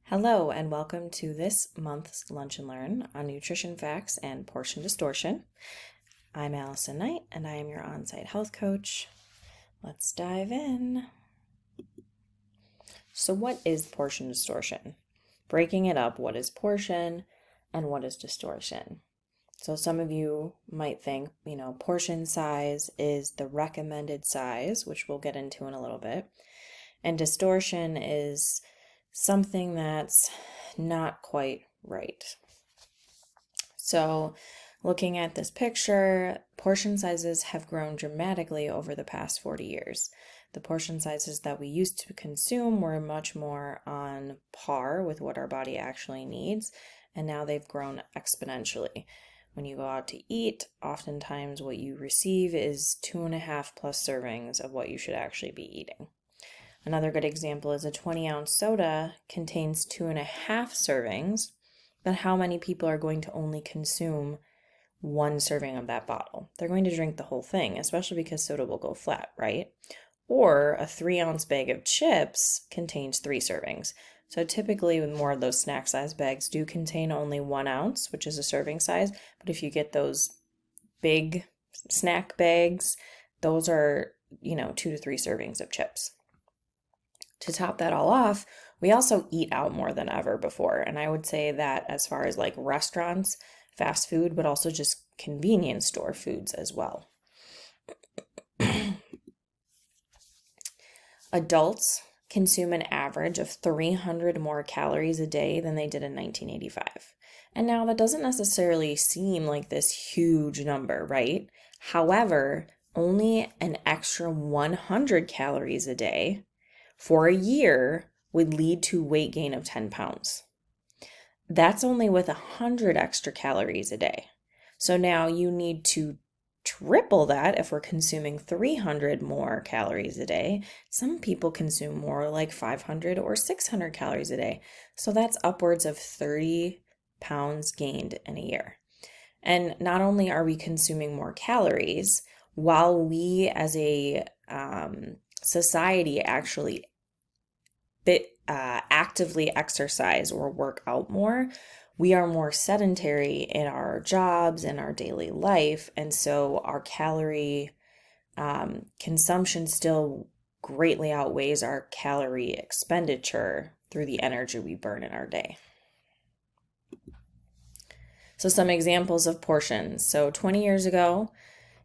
Hello and welcome to this month's Lunch and Learn on nutrition facts and portion distortion. I'm Allison Knight and I am your on-site health coach. Let's dive in. So what is portion distortion? Breaking it up, what is portion and what is distortion? So some of you might think, portion size is the recommended size, which we'll get into in a little bit. And distortion is something that's not quite right. So looking at this picture, portion sizes have grown dramatically over the past 40 years. The portion sizes that we used to consume were much more on par with what our body actually needs, and now they've grown exponentially. When you go out to eat, oftentimes what you receive is 2.5 plus servings of what you should actually be eating. Another good example is a 20-ounce soda contains 2.5 servings, but how many people are going to only consume one serving of that bottle? They're going to drink the whole thing, especially because soda will go flat, right? Or a 3-ounce bag of chips contains 3 servings. So typically more of those snack size bags do contain only 1 ounce, which is a serving size. But if you get those big snack bags, those are, 2 to 3 servings of chips. To top that all off, we also eat out more than ever before. And I would say that as far as like restaurants, fast food, but also just convenience store foods as well. Adults consume an average of 300 more calories a day than they did in 1985. And now that doesn't necessarily seem like this huge number, right? However, only an extra 100 calories a day for a year would lead to weight gain of 10 pounds. That's only with 100 extra calories a day. So now you need to triple that if we're consuming 300 more calories a day. Some people consume more, like 500 or 600 calories a day. So that's upwards of 30 pounds gained in a year. And not only are we consuming more calories, while we as a society actually actively exercise or work out more, we are more sedentary in our jobs and our daily life. And so our calorie consumption still greatly outweighs our calorie expenditure through the energy we burn in our day. So some examples of portions. So 20 years ago,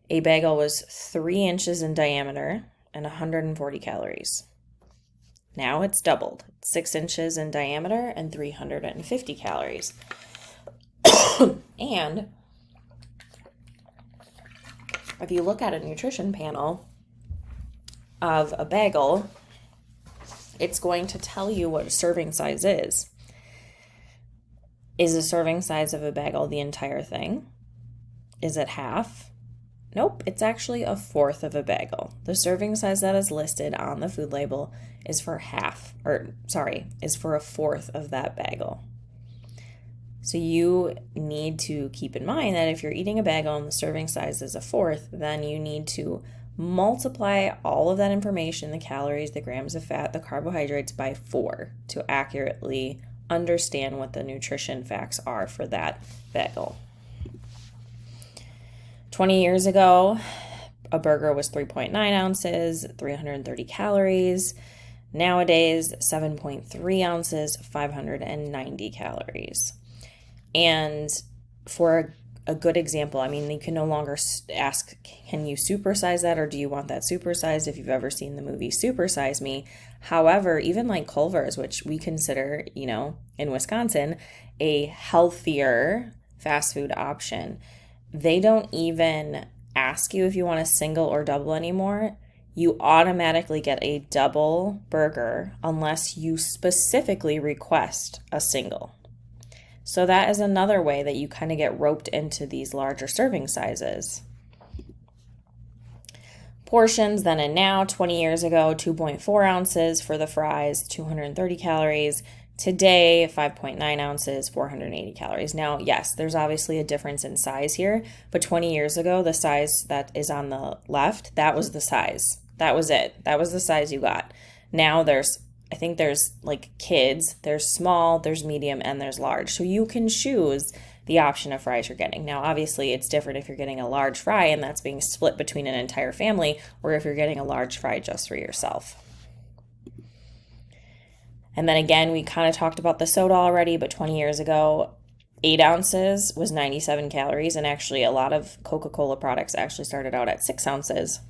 a bagel was 3 inches in diameter and 140 calories. Now it's doubled, 6 inches in diameter and 350 calories. And if you look at a nutrition panel of a bagel, it's going to tell you what a serving size is. Is a serving size of a bagel the entire thing? Is it half? Nope, it's actually a fourth of a bagel. The serving size that is listed on the food label is for a fourth of that bagel. So you need to keep in mind that if you're eating a bagel and the serving size is a fourth, then you need to multiply all of that information, the calories, the grams of fat, the carbohydrates by 4 to accurately understand what the nutrition facts are for that bagel. 20 years ago, a burger was 3.9 ounces, 330 calories. Nowadays, 7.3 ounces, 590 calories. And for a good example, you can no longer ask, can you supersize that, or do you want that supersized? If you've ever seen the movie Super Size Me. However, even like Culver's, which we consider, in Wisconsin, a healthier fast food option, they don't even ask you if you want a single or double anymore. You automatically get a double burger unless you specifically request a single. So that is another way that you kind of get roped into these larger serving sizes. Portions then and now, 20 years ago, 2.4 ounces for the fries, 230 calories. Today, 5.9 ounces, 480 calories. Now, yes, there's obviously a difference in size here, but 20 years ago, the size that is on the left, that was the size. That was it. That was the size you got. Now there's I think there's like kids, there's small, there's medium, and there's large. So you can choose the option of fries you're getting. Now, obviously, it's different if you're getting a large fry and that's being split between an entire family, or if you're getting a large fry just for yourself. And then again, we kind of talked about the soda already, but 20 years ago, 8 ounces was 97 calories, and actually a lot of Coca-Cola products actually started out at 6 ounces.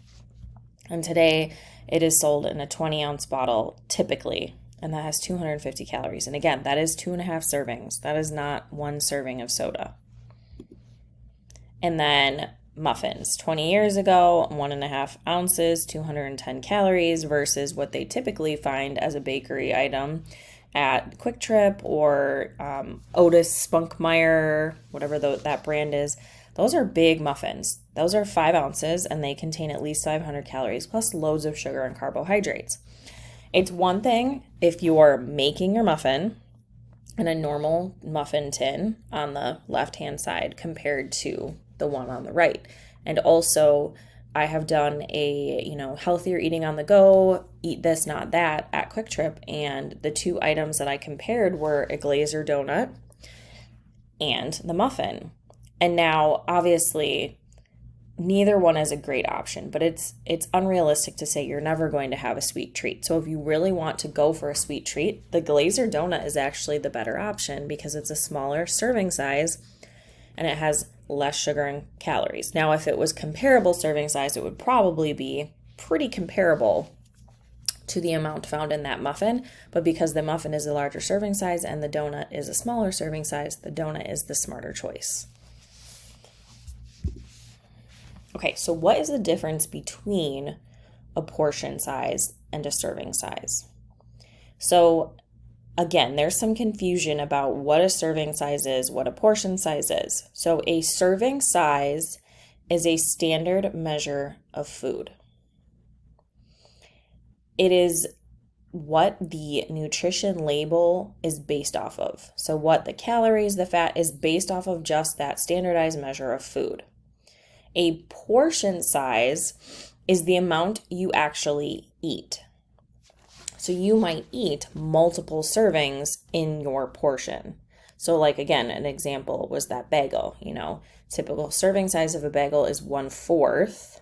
And today, it is sold in a 20-ounce bottle typically, and that has 250 calories. And again, that is 2.5 servings. That is not 1 serving of soda. And then muffins. 20 years ago, 1.5 ounces, 210 calories versus what they typically find as a bakery item at Quick Trip or Otis Spunkmeyer, whatever that brand is. Those are big muffins. Those are 5 ounces and they contain at least 500 calories plus loads of sugar and carbohydrates. It's one thing if you're making your muffin in a normal muffin tin on the left-hand side compared to the one on the right. And also, I have done a, healthier eating on the go, eat this, not that at Quick Trip, and the 2 items that I compared were a glazer donut and the muffin. And now, obviously, neither one is a great option, but it's unrealistic to say you're never going to have a sweet treat. So if you really want to go for a sweet treat, the glazer donut is actually the better option because it's a smaller serving size and it has less sugar and calories. Now, if it was comparable serving size, it would probably be pretty comparable to the amount found in that muffin, but because the muffin is a larger serving size and the donut is a smaller serving size, the donut is the smarter choice. Okay, so what is the difference between a portion size and a serving size? So again, there's some confusion about what a serving size is, what a portion size is. So a serving size is a standard measure of food. It is what the nutrition label is based off of. So what the calories, the fat is based off of just that standardized measure of food. A portion size is the amount you actually eat. So you might eat multiple servings in your portion. So like, again, an example was that bagel, typical serving size of a bagel is 1/4,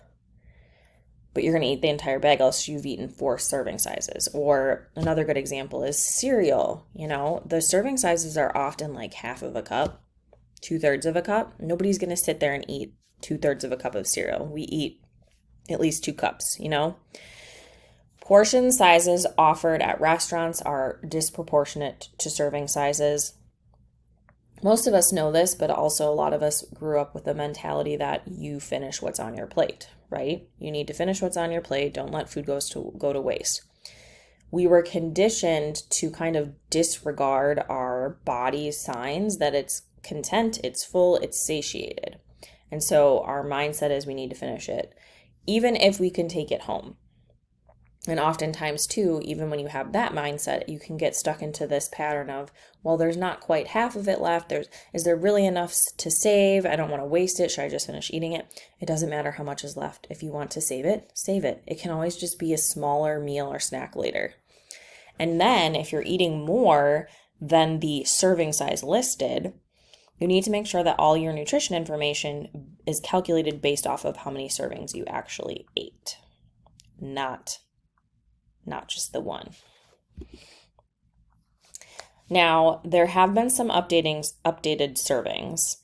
but you're going to eat the entire bagel, so you've eaten 4 serving sizes. Or another good example is cereal. The serving sizes are often like half of a cup, 2/3 of a cup. Nobody's going to sit there and eat 2/3 of a cup of cereal. We eat at least 2 cups, Portion sizes offered at restaurants are disproportionate to serving sizes. Most of us know this, but also a lot of us grew up with the mentality that you finish what's on your plate, right? You need to finish what's on your plate. Don't let food go to waste. We were conditioned to kind of disregard our body's signs that it's content, it's full, it's satiated. And so our mindset is we need to finish it, even if we can take it home. And oftentimes too, even when you have that mindset, you can get stuck into this pattern of, well, there's not quite half of it left. Is there really enough to save? I don't want to waste it. Should I just finish eating it? It doesn't matter how much is left. If you want to save it, save it. It can always just be a smaller meal or snack later. And then if you're eating more than the serving size listed, you need to make sure that all your nutrition information is calculated based off of how many servings you actually ate, not just the one. Now, there have been some updated servings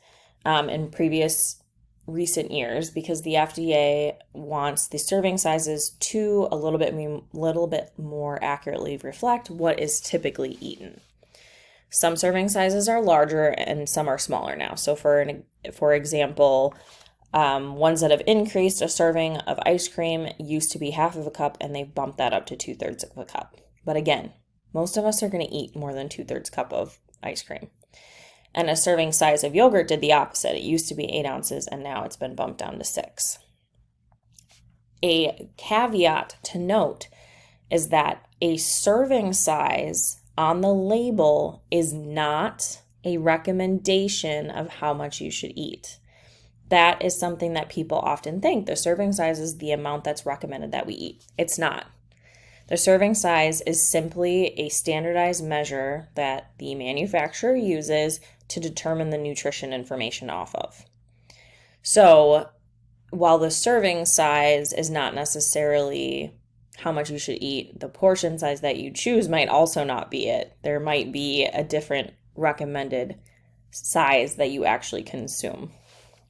in previous recent years because the FDA wants the serving sizes to a little bit more accurately reflect what is typically eaten. Some serving sizes are larger and some are smaller now. So for example, ones that have increased, a serving of ice cream used to be half of a cup and they've bumped that up to 2/3 of a cup. But again, most of us are going to eat more than 2/3 cup of ice cream. And a serving size of yogurt did the opposite. It used to be 8 ounces and now it's been bumped down to 6. A caveat to note is that a serving size on the label is not a recommendation of how much you should eat. That is something that people often think. The serving size is the amount that's recommended that we eat. It's not. The serving size is simply a standardized measure that the manufacturer uses to determine the nutrition information off of. So, while the serving size is not necessarily how much you should eat, the portion size that you choose might also not be it. There might be a different recommended size that you actually consume,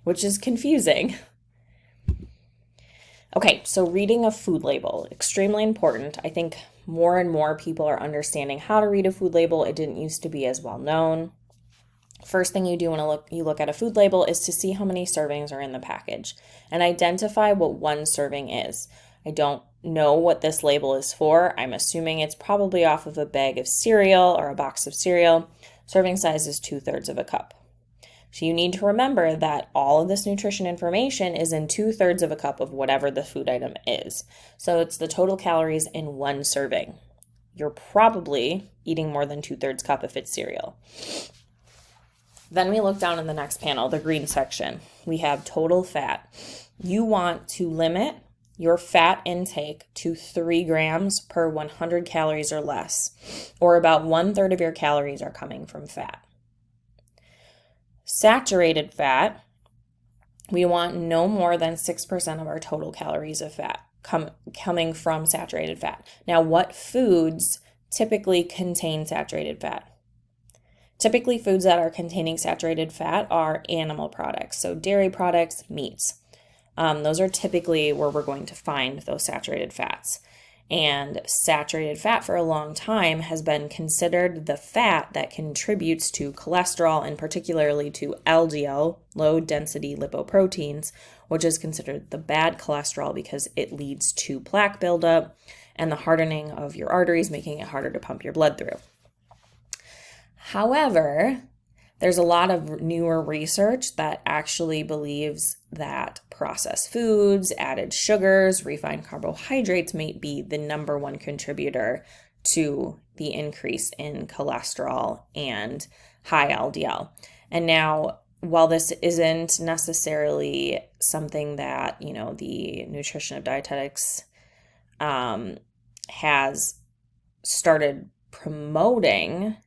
which is confusing. Okay, so reading a food label, extremely important. I think more and more people are understanding how to read a food label. It didn't used to be as well known. First thing you do when you look at a food label is to see how many servings are in the package and identify what one serving is. I don't know what this label is for. I'm assuming it's probably off of a bag of cereal or a box of cereal. Serving size is 2/3 of a cup. So you need to remember that all of this nutrition information is in 2/3 of a cup of whatever the food item is. So it's the total calories in one serving. You're probably eating more than 2/3 cup if it's cereal. Then we look down in the next panel, the green section. We have total fat. You want to limit your fat intake to 3 grams per 100 calories or less, or about 1/3 of your calories are coming from fat. Saturated fat, we want no more than 6% of our total calories of fat coming from saturated fat. Now, what foods typically contain saturated fat? Typically, foods that are containing saturated fat are animal products, so dairy products, meats. Those are typically where we're going to find those saturated fats. And saturated fat for a long time has been considered the fat that contributes to cholesterol and particularly to LDL, low density lipoproteins, which is considered the bad cholesterol because it leads to plaque buildup and the hardening of your arteries, making it harder to pump your blood through. However, there's a lot of newer research that actually believes that processed foods, added sugars, refined carbohydrates may be the number one contributor to the increase in cholesterol and high LDL. And now, while this isn't necessarily something that, the nutrition of dietetics has started promoting,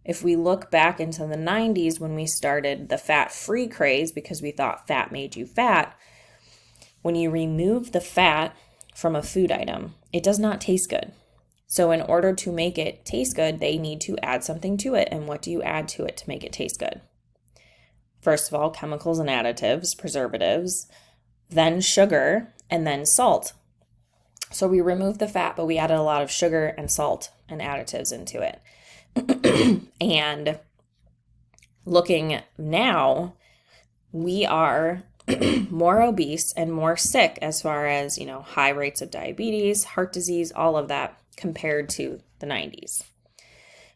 if we look back into the 90s when we started the fat-free craze because we thought fat made you fat, when you remove the fat from a food item, it does not taste good. So in order to make it taste good, they need to add something to it. And what do you add to it to make it taste good? First of all, chemicals and additives, preservatives, then sugar, and then salt. So we removed the fat, but we added a lot of sugar and salt and additives into it. And looking now, we are more obese and more sick as far as, high rates of diabetes, heart disease, all of that compared to the 90s.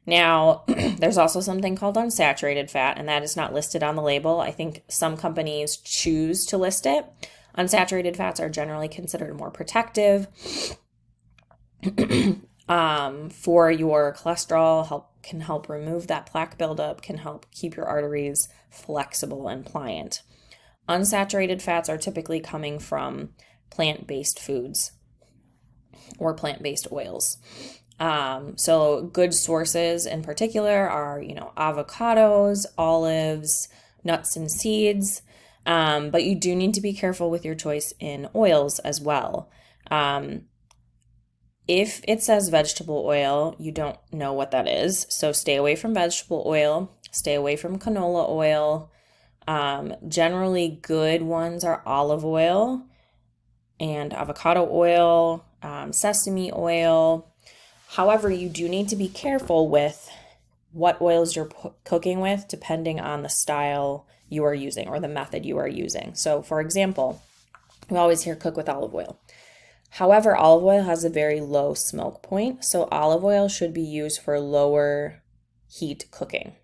Now, there's also something called unsaturated fat, and that is not listed on the label. I think some companies choose to list it. Unsaturated fats are generally considered more protective for your cholesterol, can help remove that plaque buildup, can help keep your arteries flexible and pliant. Unsaturated fats are typically coming from plant-based foods or plant-based oils. So good sources in particular are, avocados, olives, nuts and seeds. But you do need to be careful with your choice in oils as well. If it says vegetable oil, you don't know what that is. So stay away from vegetable oil, stay away from canola oil. Generally good ones are olive oil and avocado oil, sesame oil. However, you do need to be careful with what oils you're cooking with depending on the style you are using or the method you are using. So for example, we always hear cook with olive oil. However, olive oil has a very low smoke point, so olive oil should be used for lower heat cooking.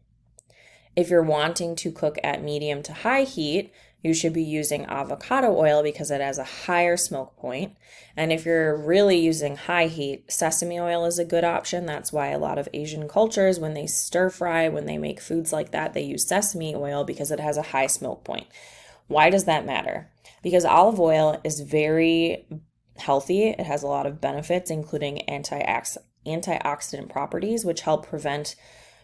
If you're wanting to cook at medium to high heat, you should be using avocado oil because it has a higher smoke point. And if you're really using high heat, sesame oil is a good option. That's why a lot of Asian cultures, when they stir fry, when they make foods like that, they use sesame oil because it has a high smoke point. Why does that matter? Because olive oil is very healthy. It has a lot of benefits, including antioxidant properties, which help prevent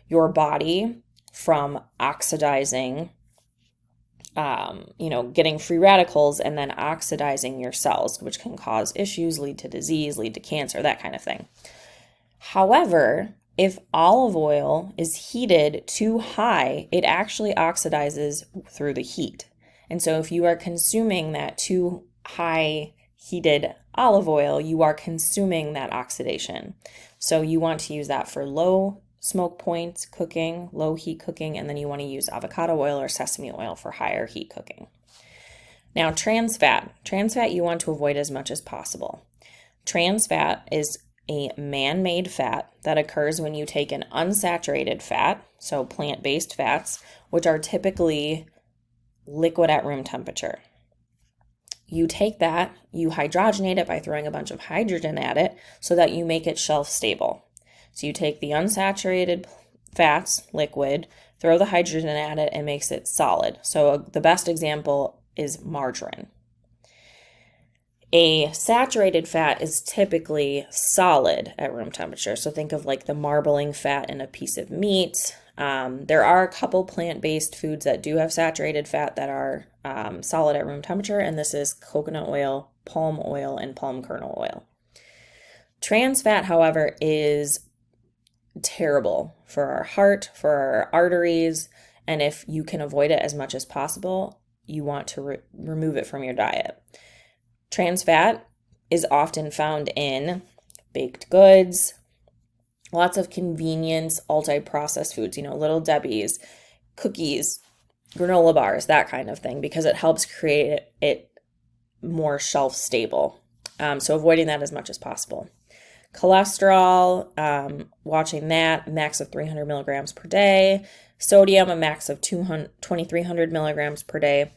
your body from oxidizing, getting free radicals and then oxidizing your cells, which can cause issues, lead to disease, lead to cancer, that kind of thing. However, if olive oil is heated too high, it actually oxidizes through the heat. And so if you are consuming that too high heated olive oil, you are consuming that oxidation. So you want to use that for low smoke points cooking, low heat cooking, and then you want to use avocado oil or sesame oil for higher heat cooking. Now, trans fat you want to avoid as much as possible. Trans fat is a man-made fat that occurs when you take an unsaturated fat, so plant-based fats, which are typically liquid at room temperature. You take that, you hydrogenate it by throwing a bunch of hydrogen at it so that you make it shelf stable. So you take the unsaturated fats, liquid, throw the hydrogen at it, and makes it solid. So the best example is margarine. A saturated fat is typically solid at room temperature. So think of like the marbling fat in a piece of meat. There are a couple plant-based foods that do have saturated fat that are solid at room temperature, and this is coconut oil, palm oil, and palm kernel oil. Trans fat, however, is terrible for our heart, for our arteries, and if you can avoid it as much as possible, you want to remove it from your diet. Trans fat is often found in baked goods, lots of convenience, ultra-processed foods, Little Debbie's, cookies, granola bars, that kind of thing, because it helps create it more shelf stable. So avoiding that as much as possible. Cholesterol, watching that, max of 300 milligrams per day. Sodium, a max of 2,300 milligrams per day.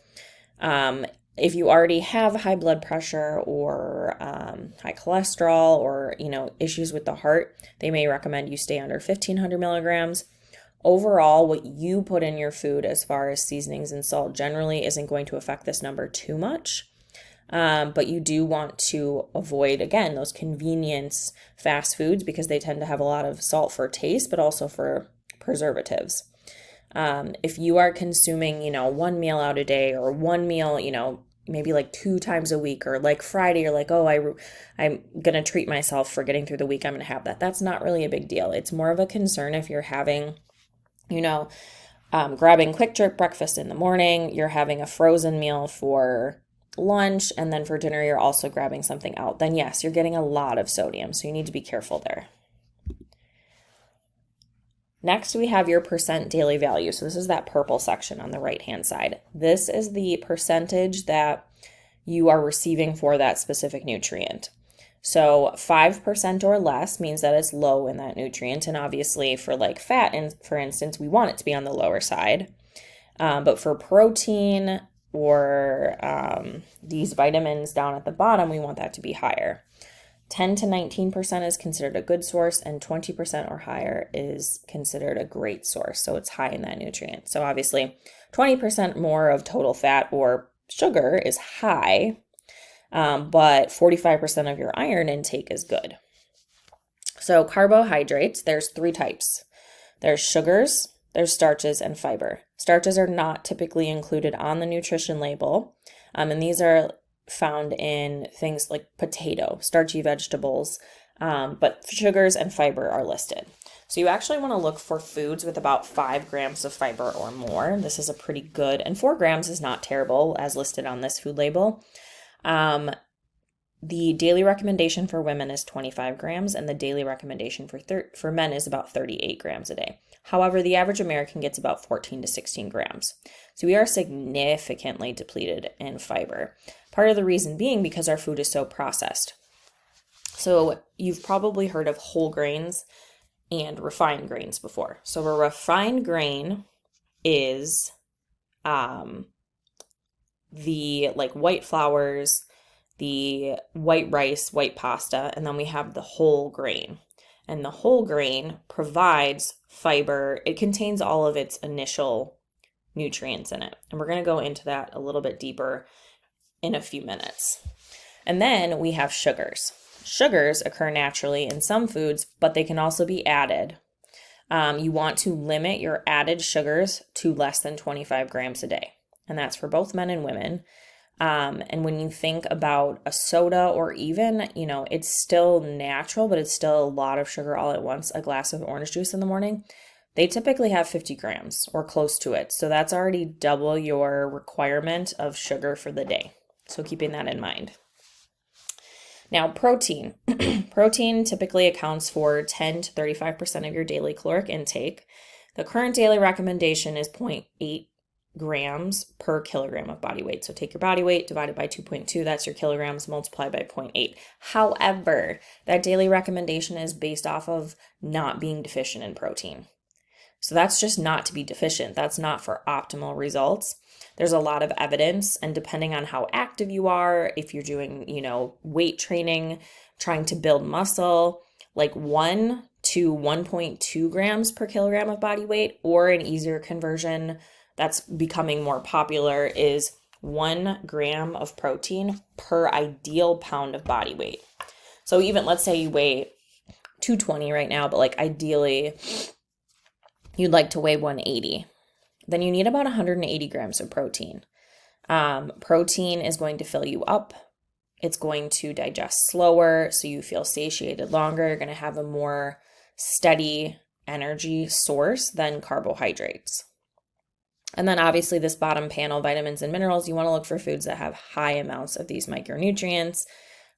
If you already have high blood pressure or high cholesterol or, issues with the heart, they may recommend you stay under 1,500 milligrams. Overall, what you put in your food as far as seasonings and salt generally isn't going to affect this number too much. But you do want to avoid, again, those convenience fast foods because they tend to have a lot of salt for taste, but also for preservatives. If you are consuming, one meal out a day or one meal, maybe like 2 times a week, or like Friday, you're like, oh, I'm going to treat myself for getting through the week. I'm going to have that. That's not really a big deal. It's more of a concern if you're having, grabbing quick jerk breakfast in the morning, you're having a frozen meal for lunch, and then for dinner, you're also grabbing something out. Then yes, you're getting a lot of sodium. So you need to be careful there. Next, we have your percent daily value. So this is that purple section on the right-hand side. This is the percentage that you are receiving for that specific nutrient. So 5% or less means that it's low in that nutrient. And obviously for like fat, and for instance, we want it to be on the lower side. But for protein or these vitamins down at the bottom, we want that to be higher. 10 to 19% is considered a good source, and 20% or higher is considered a great source. So it's high in that nutrient. So obviously 20% more of total fat or sugar is high, but 45% of your iron intake is good. So carbohydrates, there's 3 types. There's sugars, there's starches, and fiber. Starches are not typically included on the nutrition label, and these are found in things like potato, starchy vegetables, but sugars and fiber are listed. So you actually want to look for foods with about 5 grams of fiber or more. This is a pretty good, and 4 grams is not terrible as listed on this food label. The daily recommendation for women is 25 grams, and the daily recommendation for men is about 38 grams a day. However, the average American gets about 14 to 16 grams. So we are significantly depleted in fiber. Part of the reason being because our food is so processed. So you've probably heard of whole grains and refined grains before. So a refined grain is the like white flours, the white rice, white pasta, and then we have the whole grain. And the whole grain provides fiber. It contains all of its initial nutrients in it. And we're going to go into that a little bit deeper in a few minutes. And then we have sugars. Sugars occur naturally in some foods, but they can also be added. You want to limit your added sugars to less than 25 grams a day. And that's for both men and women. And when you think about a soda or even, it's still natural, but it's still a lot of sugar all at once. A glass of orange juice in the morning, they typically have 50 grams or close to it. So that's already double your requirement of sugar for the day. So keeping that in mind. Now, protein. Protein typically accounts for 10 to 35% of your daily caloric intake. The current daily recommendation is 0.8 grams per kilogram of body weight. So take your body weight divided by 2.2, that's your kilograms, multiplied by 0.8. However, that daily recommendation is based off of not being deficient in protein. So that's just not to be deficient. That's not for optimal results. There's a lot of evidence, and depending on how active you are, if you're doing, weight training, trying to build muscle, like 1 to 1.2 grams per kilogram of body weight, or an easier conversion that's becoming more popular is 1 gram of protein per ideal pound of body weight. So even let's say you weigh 220 right now, but like ideally you'd like to weigh 180. Then you need about 180 grams of protein. Protein is going to fill you up. It's going to digest slower, so you feel satiated longer. You're going to have a more steady energy source than carbohydrates. And then obviously this bottom panel, vitamins and minerals, you want to look for foods that have high amounts of these micronutrients.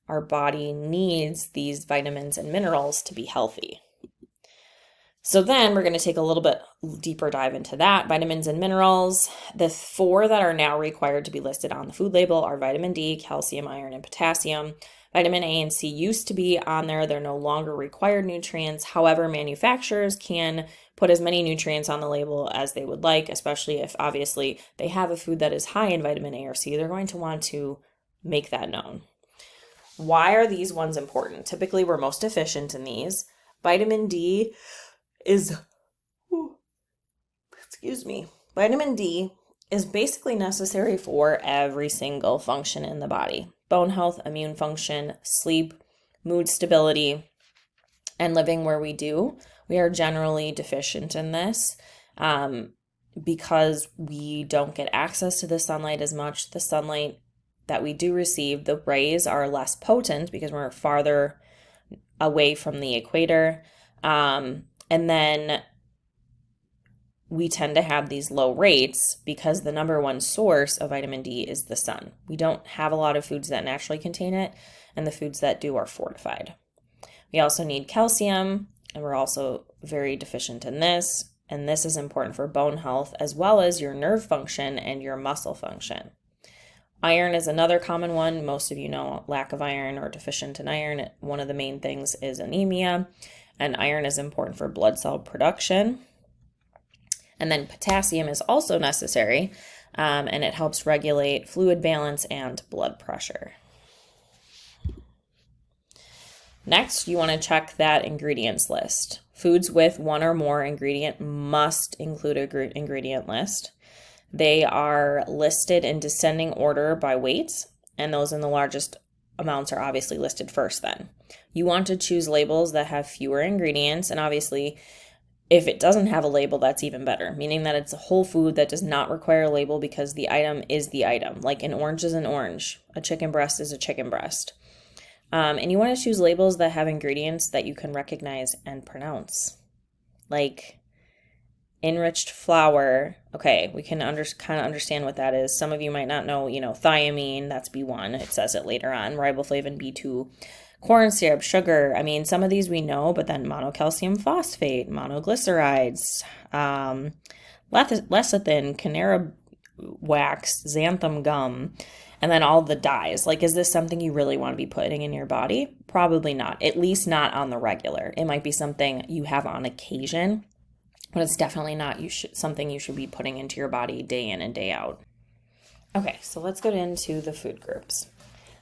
Our body needs these vitamins and minerals to be healthy. So then we're going to take a little bit deeper dive into that. Vitamins and minerals. The 4 that are now required to be listed on the food label are vitamin D, calcium, iron, and potassium. Vitamin A and C used to be on there. They're no longer required nutrients. However, manufacturers can put as many nutrients on the label as they would like, especially if obviously they have a food that is high in vitamin A or C. They're going to want to make that known. Why are these ones important? Typically, we're most deficient in these. Vitamin D Vitamin D is basically necessary for every single function in the body. Bone health, immune function, sleep, mood stability, and living where we do. We are generally deficient in this because we don't get access to the sunlight as much. The sunlight that we do receive, the rays are less potent because we're farther away from the equator. And then we tend to have these low rates because the number one source of vitamin D is the sun. We don't have a lot of foods that naturally contain it, and the foods that do are fortified. We also need calcium, and we're also very deficient in this. And this is important for bone health as well as your nerve function and your muscle function. Iron is another common one. Most of you know lack of iron or deficient in iron. One of the main things is anemia, and iron is important for blood cell production. And then potassium is also necessary, and it helps regulate fluid balance and blood pressure. Next, you want to check that ingredients list. Foods with one or more ingredient must include an ingredient list. They are listed in descending order by weight, and those in the largest amounts are obviously listed first then. You want to choose labels that have fewer ingredients, and obviously if it doesn't have a label, that's even better, meaning that it's a whole food that does not require a label because the item is the item. Like an orange is an orange, a chicken breast is a chicken breast. And you want to choose labels that have ingredients that you can recognize and pronounce. Like enriched flour. Okay, we can kind of understand what that is. Some of you might not know, thiamine, that's B1. It says it later on. Riboflavin, B2. Corn syrup, sugar. I mean, some of these we know, but then monocalcium phosphate, monoglycerides, lecithin, canara wax, xanthan gum, and then all the dyes. Like, is this something you really want to be putting in your body? Probably not, at least not on the regular. It might be something you have on occasion, but it's definitely not something you should be putting into your body day in and day out. Okay, so let's get into the food groups.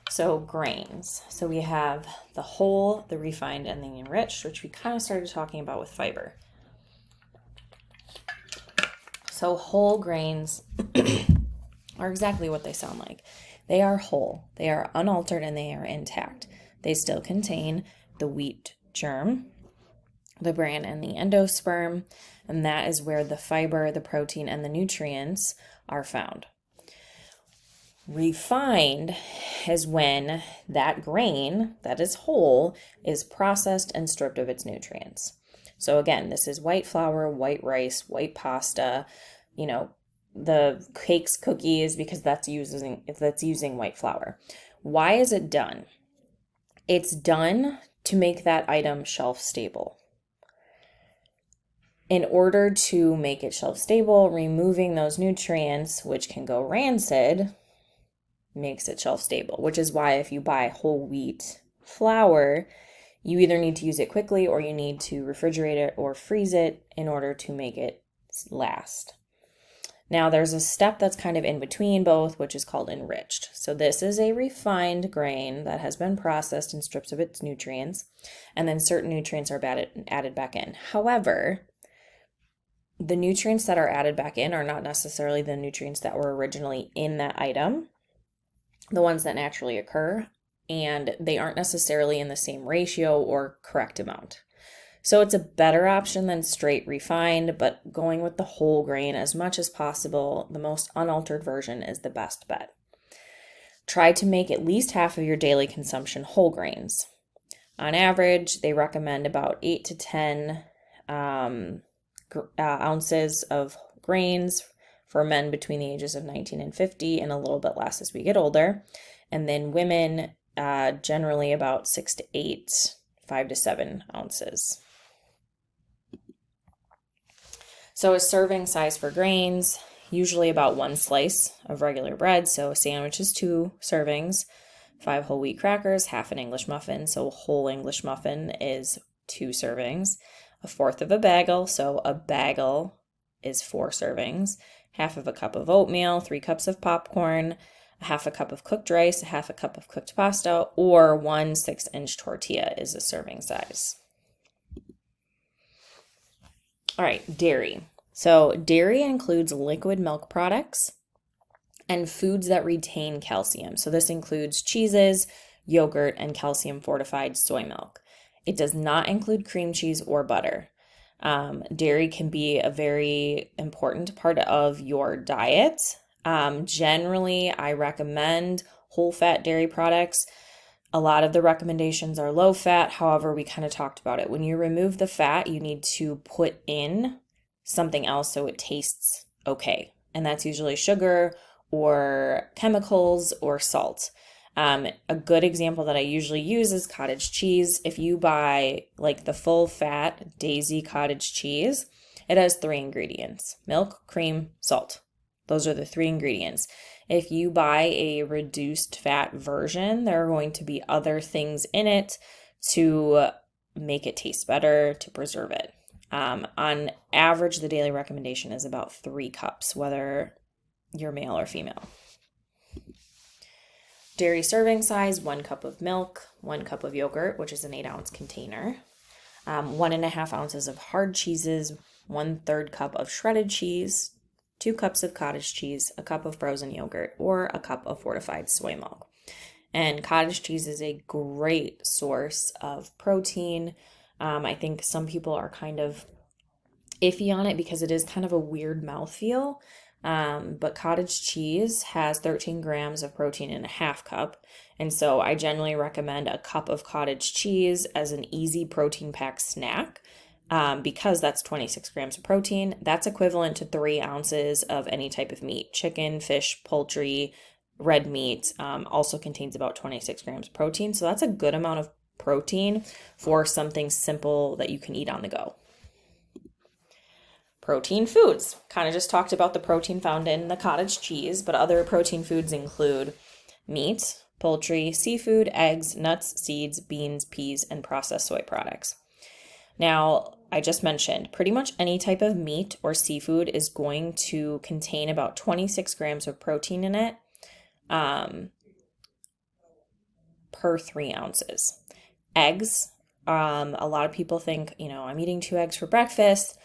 So grains. So we have the whole, the refined, and the enriched, which we kind of started talking about with fiber. So whole grains are exactly what they sound like. They are whole, they are unaltered, and they are intact. They still contain the wheat germ, the bran, and the endosperm, and that is where the fiber, the protein, and the nutrients are found. Refined is when that grain that is whole is processed and stripped of its nutrients. So again, this is white flour, white rice, white pasta, the cakes, cookies, because that's using white flour. Why is it done? It's done to make that item shelf stable. In order to make it shelf stable, removing those nutrients, which can go rancid, makes it shelf stable, which is why if you buy whole wheat flour, you either need to use it quickly or you need to refrigerate it or freeze it in order to make it last. Now there's a step that's kind of in between both, which is called enriched. So this is a refined grain that has been processed and stripped of its nutrients, and then certain nutrients are added back in. However, the nutrients that are added back in are not necessarily the nutrients that were originally in that item, the ones that naturally occur, and they aren't necessarily in the same ratio or correct amount. So it's a better option than straight refined, but going with the whole grain as much as possible, the most unaltered version is the best bet. Try to make at least half of your daily consumption whole grains. On average, they recommend about 8 to 10 ounces of grains for men between the ages of 19 and 50, and a little bit less as we get older. And then women, generally about 6 to 8, 5 to 7 ounces. So a serving size for grains, usually about 1 slice of regular bread. So a sandwich is 2 servings, 5 whole wheat crackers, half an English muffin. So a whole English muffin is 2 servings, 1/4 of a bagel. So a bagel is 4 servings, half of a cup of oatmeal, 3 cups of popcorn, half a cup of cooked rice, half a cup of cooked pasta, or 1 6-inch tortilla is a serving size. All right, dairy. So dairy includes liquid milk products and foods that retain calcium. So this includes cheeses, yogurt, and calcium fortified soy milk. It does not include cream cheese or butter. Dairy can be a very important part of your diet. Generally, I recommend whole fat dairy products. A lot of the recommendations are low fat. However, we kind of talked about it. When you remove the fat, you need to put in something else so it tastes okay. And that's usually sugar or chemicals or salt. A good example that I usually use is cottage cheese. If you buy like the full fat Daisy cottage cheese, it has 3 ingredients: milk, cream, salt. Those are the 3 ingredients. If you buy a reduced fat version, there are going to be other things in it to make it taste better, to preserve it. On average, the daily recommendation is about 3 cups, whether you're male or female. Dairy serving size: 1 cup of milk, 1 cup of yogurt, which is an 8-ounce container, 1.5 ounces of hard cheeses, 1/3 cup of shredded cheese, 2 cups of cottage cheese, a cup of frozen yogurt, or a cup of fortified soy milk. And cottage cheese is a great source of protein. I think some people are kind of iffy on it because it is kind of a weird mouthfeel. But cottage cheese has 13 grams of protein in a half cup. And so I generally recommend a cup of cottage cheese as an easy protein packed snack. Because that's 26 grams of protein. That's equivalent to 3 ounces of any type of meat. Chicken, fish, poultry, red meat also contains about 26 grams of protein. So that's a good amount of protein for something simple that you can eat on the go. Protein foods. Kind of just talked about the protein found in the cottage cheese, but other protein foods include meat, poultry, seafood, eggs, nuts, seeds, beans, peas, and processed soy products. Now, I just mentioned pretty much any type of meat or seafood is going to contain about 26 grams of protein in it per 3 ounces. Eggs, a lot of people think, I'm eating 2 eggs for breakfast,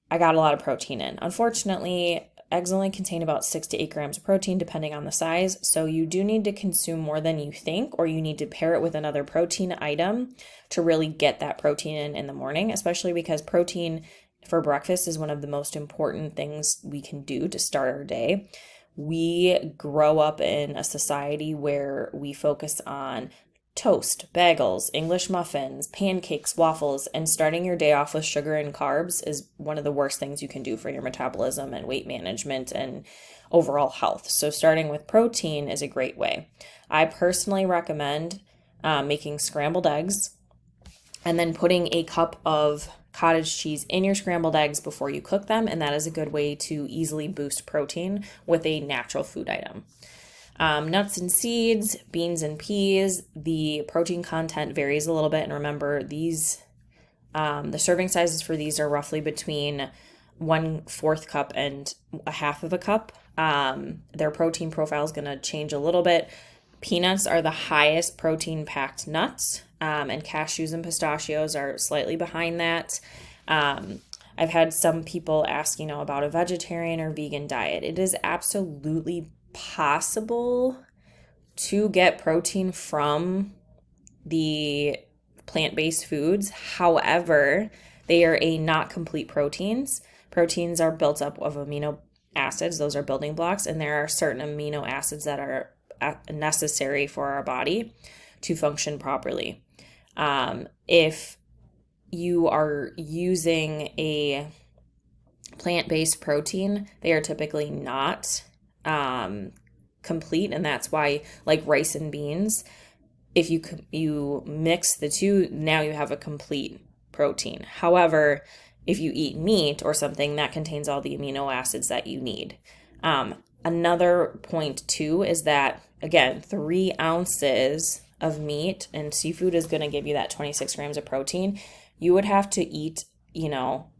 I got a lot of protein in. Unfortunately, eggs only contain about 6 to 8 grams of protein, depending on the size. So you do need to consume more than you think, or you need to pair it with another protein item to really get that protein in the morning, especially because protein for breakfast is one of the most important things we can do to start our day. We grow up in a society where we focus on toast, bagels, English muffins, pancakes, waffles, and starting your day off with sugar and carbs is one of the worst things you can do for your metabolism and weight management and overall health. So starting with protein is a great way. I personally recommend making scrambled eggs and then putting a cup of cottage cheese in your scrambled eggs before you cook them, and that is a good way to easily boost protein with a natural food item. Nuts and seeds, beans and peas, the protein content varies a little bit. And remember, these the serving sizes for these are roughly between 1/4 cup and a half of a cup. Their protein profile is going to change a little bit. Peanuts are the highest protein packed nuts, and cashews and pistachios are slightly behind that. I've had some people ask, about a vegetarian or vegan diet. It is absolutely possible to get protein from the plant-based foods. However, they are not complete proteins. Proteins are built up of amino acids. Those are building blocks, and there are certain amino acids that are necessary for our body to function properly. If you are using a plant-based protein, they are typically not complete, and that's why, like rice and beans, if you mix the two, now you have a complete protein. However, if you eat meat or something, that contains all the amino acids that you need. Another point too is that, again, 3 ounces of meat, and seafood is going to give you that 26 grams of protein. You would have to eat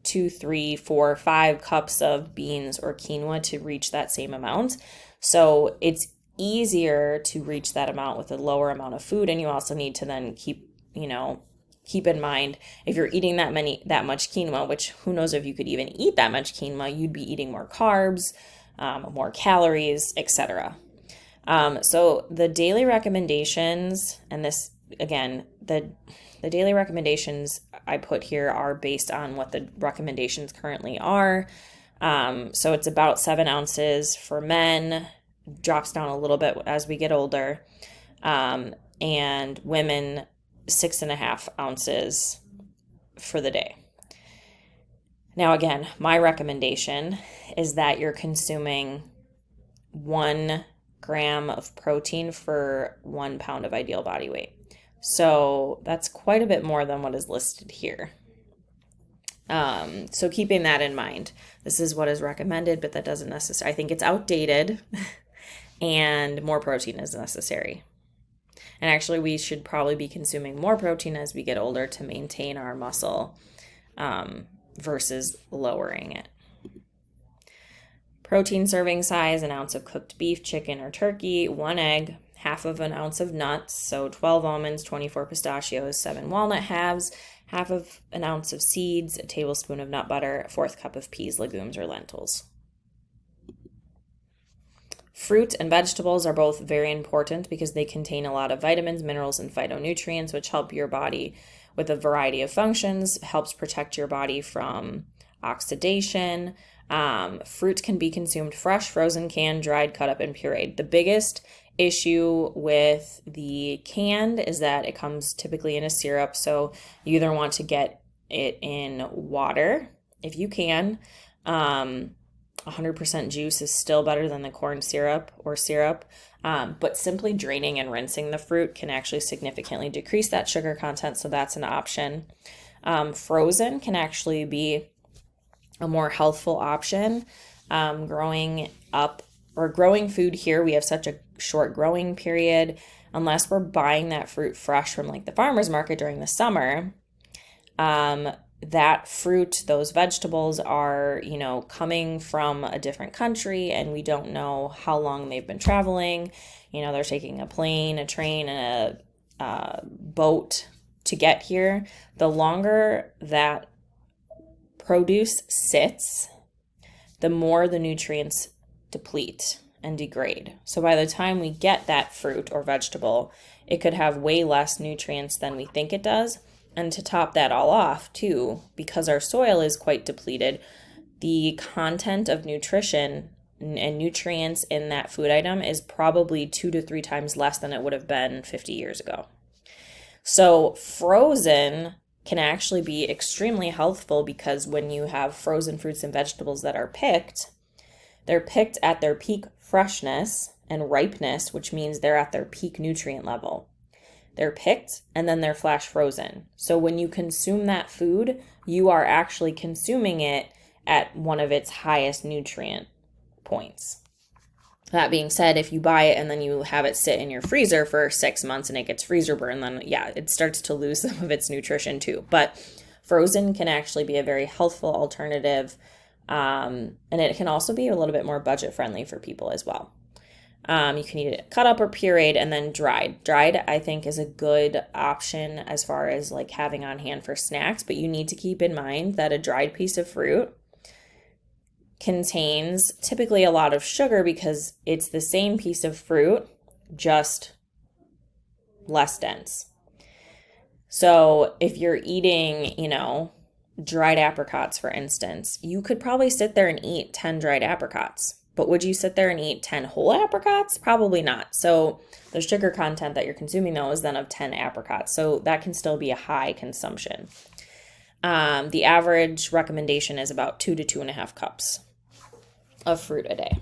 2, 3, 4, 5 cups of beans or quinoa to reach that same amount. So it's easier to reach that amount with a lower amount of food. And you also need to then keep in mind, if you're eating that much quinoa, which who knows if you could even eat that much quinoa, you'd be eating more carbs, more calories, etc. So the daily recommendations, and this, again, the daily recommendations I put here are based on what the recommendations currently are. So it's about 7 ounces for men, drops down a little bit as we get older, and women 6.5 ounces for the day. Now, again, my recommendation is that you're consuming 1 gram of protein for 1 pound of ideal body weight. So that's quite a bit more than what is listed here. So keeping that in mind, this is what is recommended, but that doesn't necessarily, I think it's outdated and more protein is necessary. And actually, we should probably be consuming more protein as we get older to maintain our muscle versus lowering it. Protein serving size: 1 ounce of cooked beef, chicken, or turkey, 1 egg, 1/2 ounce of nuts, so 12 almonds, 24 pistachios, 7 walnut halves, 1/2 ounce of seeds, a tablespoon of nut butter, 1/4 cup of peas, legumes, or lentils. Fruit and vegetables are both very important because they contain a lot of vitamins, minerals, and phytonutrients, which help your body with a variety of functions, helps protect your body from oxidation. Fruit can be consumed fresh, frozen, canned, dried, cut up, and pureed. The biggest issue with the canned is that it comes typically in a syrup, so you either want to get it in water if you can. 100% juice is still better than the corn syrup or syrup, but simply draining and rinsing the fruit can actually significantly decrease that sugar content, so that's an option. Frozen can actually be a more healthful option. Growing food here, we have such a short growing period. Unless we're buying that fruit fresh from like the farmer's market during the summer, that fruit, those vegetables are, coming from a different country, and we don't know how long they've been traveling. They're taking a plane, a train, and a boat to get here. The longer that produce sits, the more the nutrients deplete and degrade. So by the time we get that fruit or vegetable, it could have way less nutrients than we think it does. And to top that all off, too, because our soil is quite depleted, the content of nutrition and nutrients in that food item is probably 2 to 3 times less than it would have been 50 years ago. So frozen can actually be extremely healthful, because when you have frozen fruits and vegetables that are picked, they're picked at their peak freshness and ripeness, which means they're at their peak nutrient level. They're picked and then they're flash frozen. So when you consume that food, you are actually consuming it at one of its highest nutrient points. That being said, if you buy it and then you have it sit in your freezer for 6 months and it gets freezer burn, then yeah, it starts to lose some of its nutrition too. But frozen can actually be a very healthful alternative, and it can also be a little bit more budget friendly for people as well. You can eat it cut up or pureed, and then dried. Dried, I think, is a good option as far as like having on hand for snacks, but you need to keep in mind that a dried piece of fruit contains typically a lot of sugar, because it's the same piece of fruit, just less dense. So if you're eating, dried apricots, for instance, you could probably sit there and eat 10 dried apricots. But would you sit there and eat 10 whole apricots? Probably not. So the sugar content that you're consuming, though, is then of 10 apricots. So that can still be a high consumption. The average recommendation is about 2 to 2.5 cups of fruit a day.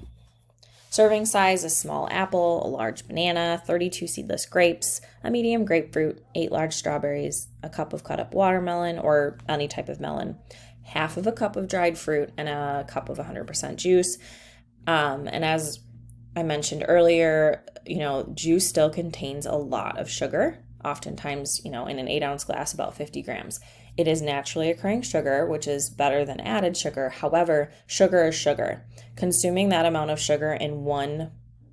Serving size: a small apple, a large banana, 32 seedless grapes, a medium grapefruit, 8 large strawberries, a cup of cut up watermelon or any type of melon, half of a cup of dried fruit, and a cup of 100% juice. And as I mentioned earlier, juice still contains a lot of sugar, oftentimes, in an 8-ounce glass, about 50 grams. It is naturally occurring sugar, which is better than added sugar. However, sugar is sugar. Consuming that amount of sugar in one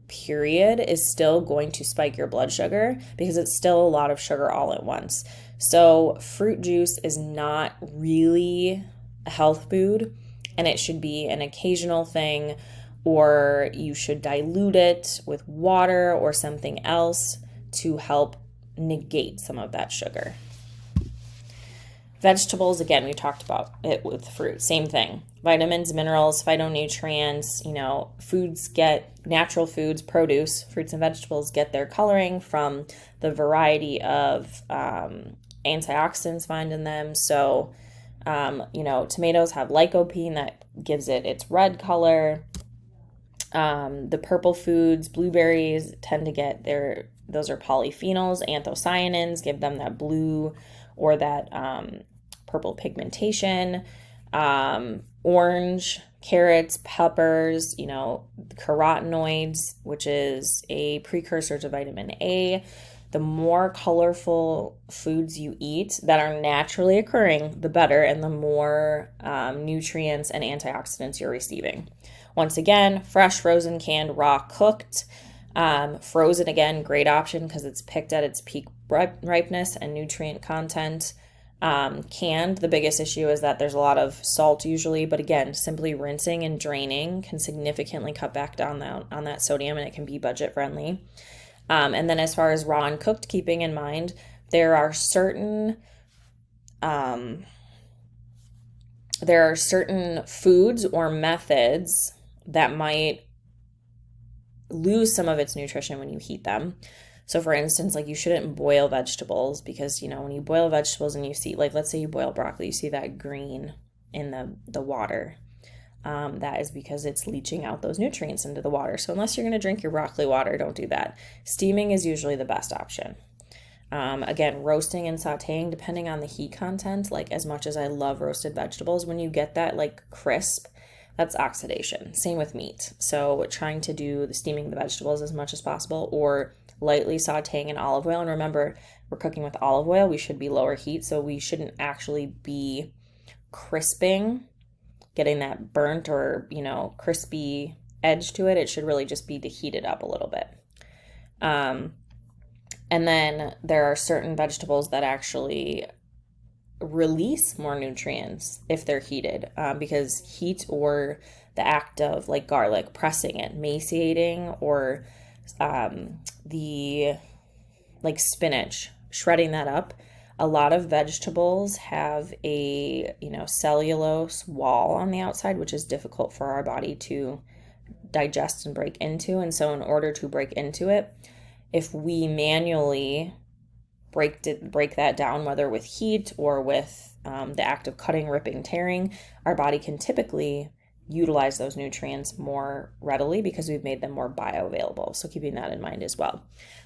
period is still going to spike your blood sugar, because it's still a lot of sugar all at once. So fruit juice is not really a health food, and it should be an occasional thing, or you should dilute it with water or something else to help negate some of that sugar. Vegetables, again, we talked about it with fruit. Same thing. Vitamins, minerals, phytonutrients, natural foods, produce, fruits and vegetables get their coloring from the variety of antioxidants found in them. So, tomatoes have lycopene that gives it its red color. The purple foods, blueberries, tend to get those are polyphenols. Anthocyanins give them that blue or that purple pigmentation. Orange, carrots, peppers, carotenoids, which is a precursor to vitamin A. The more colorful foods you eat that are naturally occurring, the better, and the more nutrients and antioxidants you're receiving. Once again, fresh, frozen, canned, raw, cooked. Frozen, again, great option because it's picked at its peak ripeness and nutrient content. Canned, the biggest issue is that there's a lot of salt usually, but again, simply rinsing and draining can significantly cut back down on that sodium, and it can be budget friendly. And then as far as raw and cooked, keeping in mind, there are certain foods or methods that might lose some of its nutrition when you heat them. So for instance, you shouldn't boil vegetables, because, when you boil vegetables and you see, let's say you boil broccoli, you see that green in the water. That is because it's leaching out those nutrients into the water. So unless you're going to drink your broccoli water, don't do that. Steaming is usually the best option. Again, roasting and sauteing, depending on the heat content, as much as I love roasted vegetables, when you get that crisp, that's oxidation. Same with meat. So trying to do the steaming the vegetables as much as possible, or lightly sauteing in olive oil. And remember, we're cooking with olive oil. We should be lower heat, so we shouldn't actually be crisping, getting that burnt or, crispy edge to it. It should really just be to heat it up a little bit. And then there are certain vegetables that actually release more nutrients if they're heated, because heat or the act of like garlic, pressing it, maciating, or the like spinach, shredding that up. A lot of vegetables have a, cellulose wall on the outside, which is difficult for our body to digest and break into. And so in order to break into it, if we manually break that down, whether with heat or with the act of cutting, ripping, tearing, our body can typically utilize those nutrients more readily because we've made them more bioavailable. So keeping that in mind as well.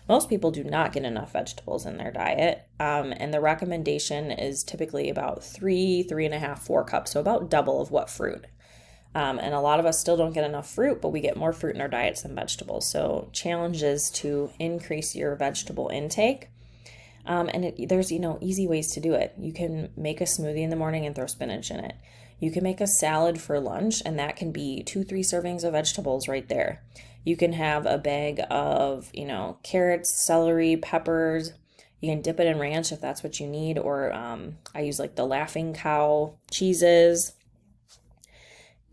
Most people do not get enough vegetables in their diet, and the recommendation is typically about 3.5, 4 cups, so about double of what fruit. And a lot of us still don't get enough fruit, but we get more fruit in our diets than vegetables. So challenge is to increase your vegetable intake. There's, easy ways to do it. You can make a smoothie in the morning and throw spinach in it. You can make a salad for lunch, and that can be 2-3 servings of vegetables right there. You can have a bag of, carrots, celery, peppers. You can dip it in ranch if that's what you need, or I use like the Laughing Cow cheeses.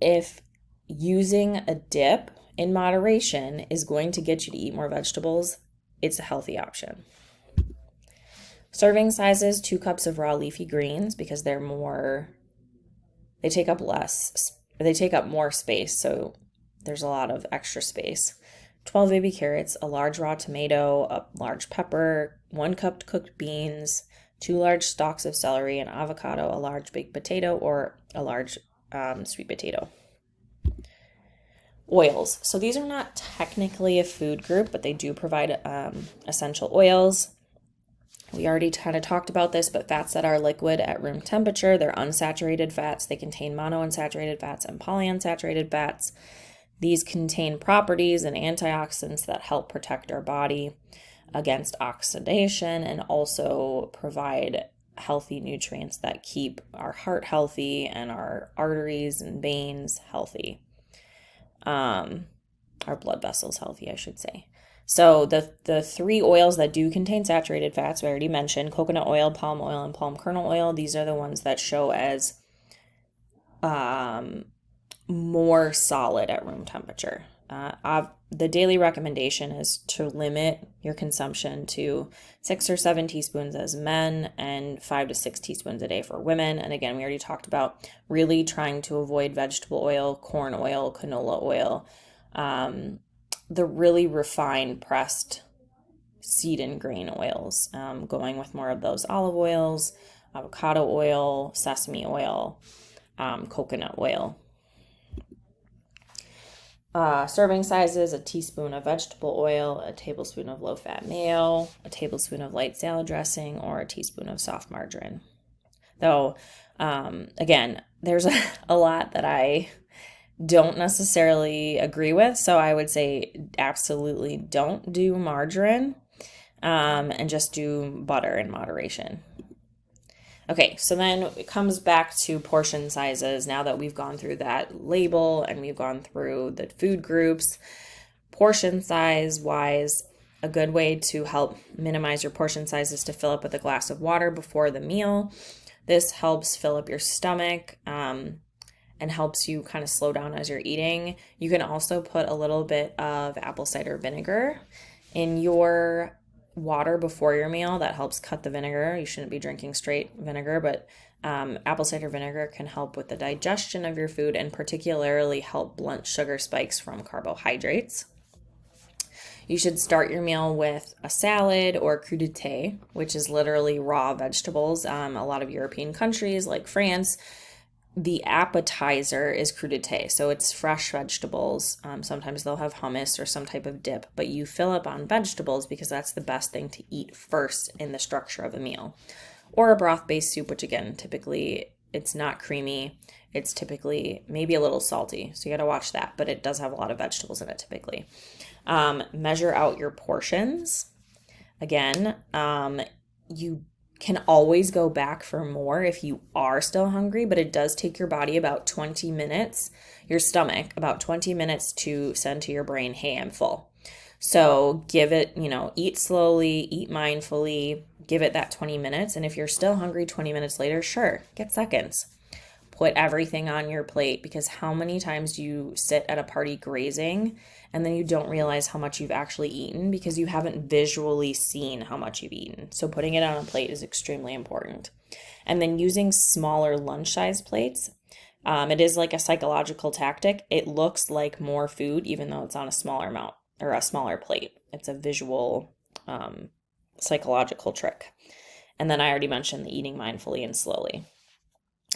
If using a dip in moderation is going to get you to eat more vegetables, it's a healthy option. Serving sizes, 2 cups of raw leafy greens because they take up more space, so there's a lot of extra space. 12 baby carrots, a large raw tomato, a large pepper, 1 cup cooked beans, 2 large stalks of celery, an avocado, a large baked potato, or a large sweet potato. Oils. So these are not technically a food group, but they do provide essential oils. We already kind of talked about this, but fats that are liquid at room temperature, they're unsaturated fats. They contain monounsaturated fats and polyunsaturated fats. These contain properties and antioxidants that help protect our body against oxidation and also provide healthy nutrients that keep our heart healthy and our arteries and veins healthy. Our blood vessels healthy, I should say. So the 3 oils that do contain saturated fats, we already mentioned, coconut oil, palm oil, and palm kernel oil. These are the ones that show as more solid at room temperature. The daily recommendation is to limit your consumption to 6 or 7 teaspoons as men and 5 to 6 teaspoons a day for women. And again, we already talked about really trying to avoid vegetable oil, corn oil, canola oil, the really refined pressed seed and grain oils, going with more of those olive oils, avocado oil, sesame oil, coconut oil. Serving sizes, a teaspoon of vegetable oil, a tablespoon of low-fat mayo, a tablespoon of light salad dressing, or a teaspoon of soft margarine. Though, again, there's a lot that I don't necessarily agree with, so I would say absolutely don't do margarine, and just do butter in moderation. Okay, so then it comes back to portion sizes. Now that we've gone through that label and we've gone through the food groups, portion size wise, a good way to help minimize your portion size is to fill up with a glass of water before the meal. This helps fill up your stomach, and helps you kind of slow down as you're eating. You can also put a little bit of apple cider vinegar in your water before your meal. That helps cut the vinegar. You shouldn't be drinking straight vinegar, but apple cider vinegar can help with the digestion of your food and particularly help blunt sugar spikes from carbohydrates. You should start your meal with a salad or crudité, which is literally raw vegetables. A lot of European countries like France, the appetizer is crudité, so it's fresh vegetables. Sometimes they'll have hummus or some type of dip, but you fill up on vegetables because that's the best thing to eat first in the structure of a meal. Or a broth-based soup, which again, typically it's not creamy. It's typically maybe a little salty, so you got to watch that, but it does have a lot of vegetables in it typically. Measure out your portions. Again, you can always go back for more if you are still hungry, but it does take your body about 20 minutes, your stomach, about 20 minutes to send to your brain, hey, I'm full. So give it, eat slowly, eat mindfully, give it that 20 minutes. And if you're still hungry 20 minutes later, sure, get seconds. put everything on your plate, because how many times do you sit at a party grazing and then you don't realize how much you've actually eaten because you haven't visually seen how much you've eaten. So putting it on a plate is extremely important. And then using smaller lunch size plates. It is like a psychological tactic. It looks like more food even though it's on a smaller amount or a smaller plate. It's a visual psychological trick. And then I already mentioned the eating mindfully and slowly.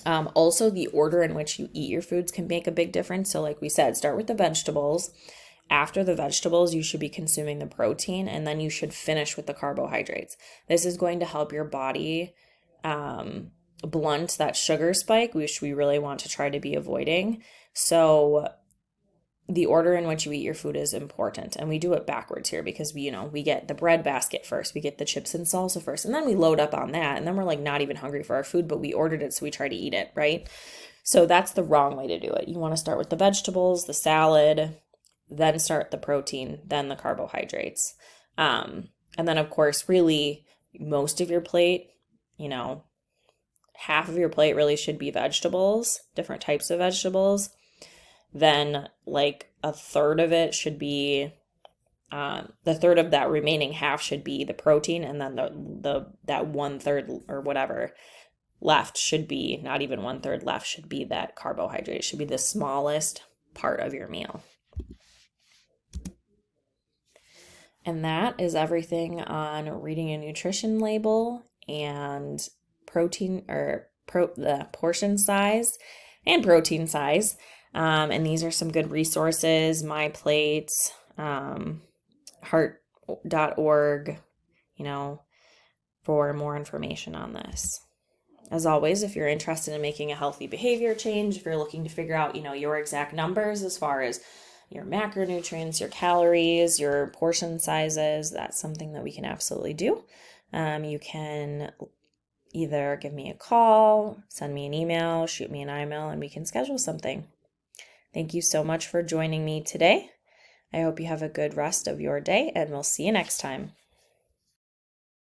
Also, the order in which you eat your foods can make a big difference. So like we said, start with the vegetables. After the vegetables, you should be consuming the protein, and then you should finish with the carbohydrates. This is going to help your body blunt that sugar spike, which we really want to try to be avoiding. So the order in which you eat your food is important. And we do it backwards here because we get the bread basket first, we get the chips and salsa first, and then we load up on that. And then we're like not even hungry for our food, but we ordered it, so we try to eat it, right? So that's the wrong way to do it. You want to start with the vegetables, the salad, then start the protein, then the carbohydrates. And then of course, really most of your plate, half of your plate really should be vegetables, different types of vegetables. Then like a third of it should be, the third of that remaining half should be the protein, and then that 1/3 or whatever left should be, not even 1/3 left, should be that carbohydrate. It should be the smallest part of your meal. And that is everything on reading a nutrition label and protein or the portion size and protein size. And these are some good resources, My Plates, heart.org, for more information on this. As always, if you're interested in making a healthy behavior change, if you're looking to figure out, your exact numbers as far as your macronutrients, your calories, your portion sizes, that's something that we can absolutely do. You can either give me a call, send me an email, shoot me an email, and we can schedule something. Thank you so much for joining me today. I hope you have a good rest of your day, and we'll see you next time.